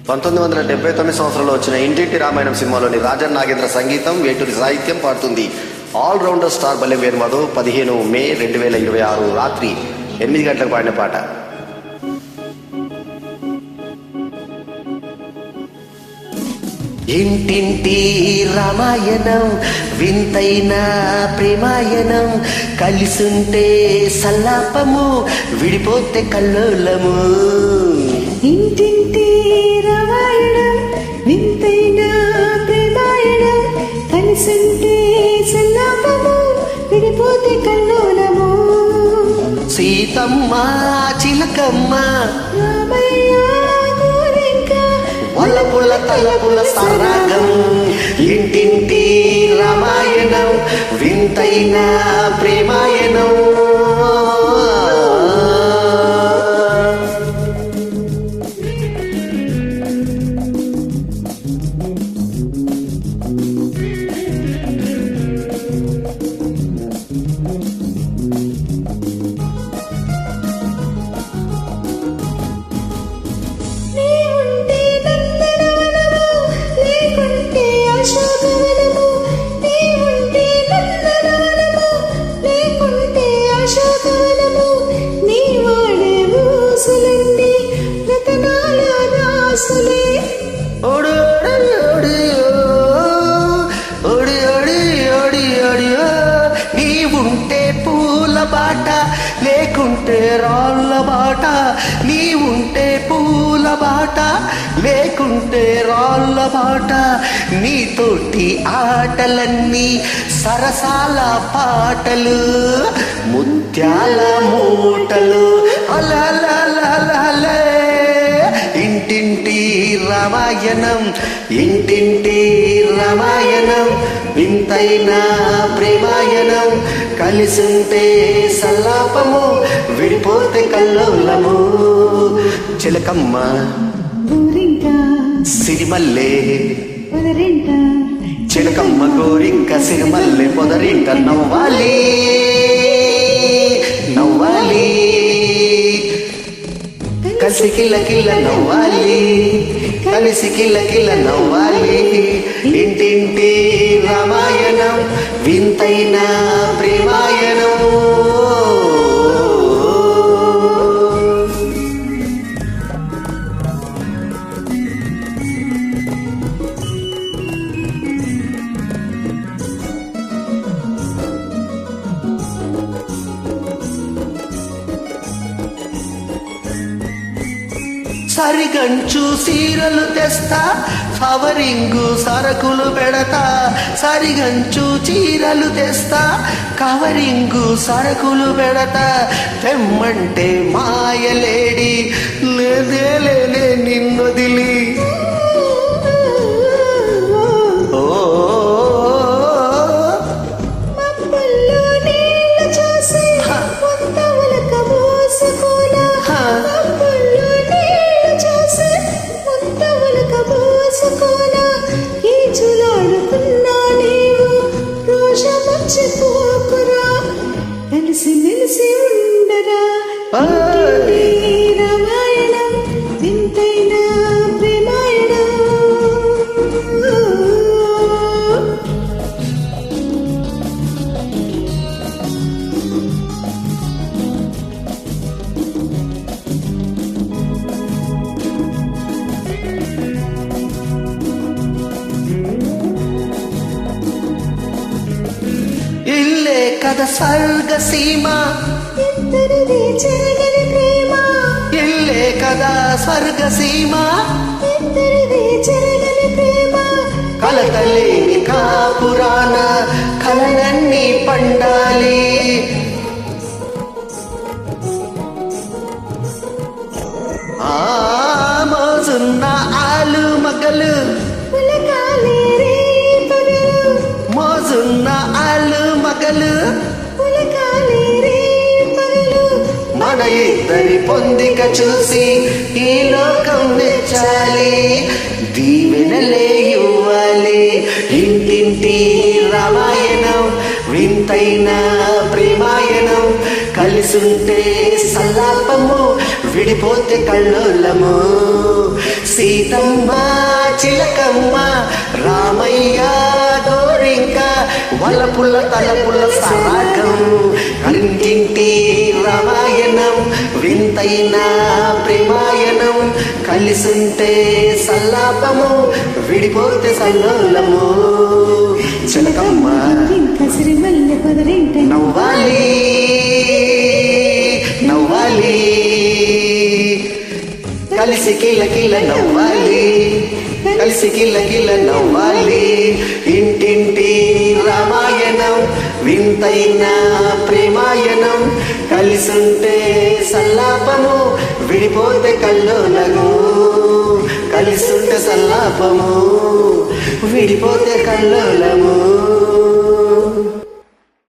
1979 సంవత్సరంలో వచ్చిన ఇంటింటి రామాయణం సినిమాలోని రాజన్ నాగేంద్ర సంగీతం, వేటూరి సాహిత్యం పాడుతుంది ఆల్రౌండర్ స్టార్ బల్లెం వేణుమాధవ్. 15 మే 2026 రాత్రి 8 గంటలకు పాడిన పాట. ఇంటింటి రామాయణం వింతైన ప్రేమాయణం, కలిసుంటే సల్లాపము విడిపోతే కల్లోలము. ఇంటింటి రామాయణం వింతైన ప్రేమాయణం, కలిసుంటే సల్లాపము విడిపోతే కల్లోలము. సీతమ్మ చిలకమ్మ రామయ్య వల్లపుల్ల తల్లపుల్ల సరాగం. ఇంటింటి రామాయణం వింతైన ప్రేమాయణం. నీవుంటే పూల బాట లేకుంటే రాళ్ళ బాట, నీవుంటే పూల బాట లేకుంటే రాళ్ళ బాట. నీతోటి ఆటలన్నీ సరసాల పాటలు, ముత్యాల మూటలు. అలలలలలే ఇంటింటి రామాయణం, ఇంటింటి రామాయణం వింతైన ప్రేమాయణం, కలిసుంటే సల్లాపము విడిపోతే కల్లోలము. చిలకమ్మ సిరిమల్లే పొదరింట, చిలకమ్మ గోరింక సిరిమల్లె పొదరింట నవ్వాలి నవ్వాలి, కలిసి కిల్ల కిల్ల నవ్వాలి, కలిసి కిల్ల కిల్ల నవ్వాలి. ఇంటింటి రామాయణం వింతైన ప్రేమాయణం. సరిగంచు సీరలు తెస్తా, కవరింగు సరకులు పెడతా. సరిగంచు చీరలు తెస్తా, కవరింగు సరకులు పెడతా. తెమ్మంటే మాయలేడి లేదే లేలే నిన్నొదిలి. కలిసి మెలిసి ఉండరా రామాయణం వింతైన ప్రేమాయణం. ఇల్లే కథ స్వర్గ సీమ, ఇద్దరిది చెరగని ప్రేమ. ఇల్లే కదా స్వర్గ సీమ, ఇద్దరిది చెరగని ప్రేమ. కలకలేని కాపురాన కలలన్నీ పండాలి. ఆ మోజున్న ఆలు మగలు పులకాలే రే పగలు, మోజున్న ఆలు మగలు పులకాలే రే పగలు. మన ఇద్దరి పొందిక చూసి ఈ లోకం మెచ్చాలి, దీవెనలే ఇవ్వాలి. ఇంటింటి రామాయణం వింతైన ప్రేమాయణం, కలిసి కలిసుంటే సల్లాపము విడిపోతే కళ్ళోలము సీతమ్మ చిలకమ్మ రామయ్య గోరింక వలపుల తలపుల సరాగం ఇంటింటి రామాయణం వింతైన ప్రేమాయణం కలిసుంటే సల్లాపము విడిపోతే కల్లోలము చిలకమ్మ కసిరిమల్లె పదరింట నవ్వాలి నవ్వాలి కలిసి కిల కిల నవ్వాలి కలిసి కిల కిల నవ్వాలి ఇంటింటి రామాయణం వింతైన ప్రేమాయణం కలిసుంటే సల్లాపము విడిపోతే కల్లోలము కలిసుంటే సల్లాపము విడిపోతే కల్లోలము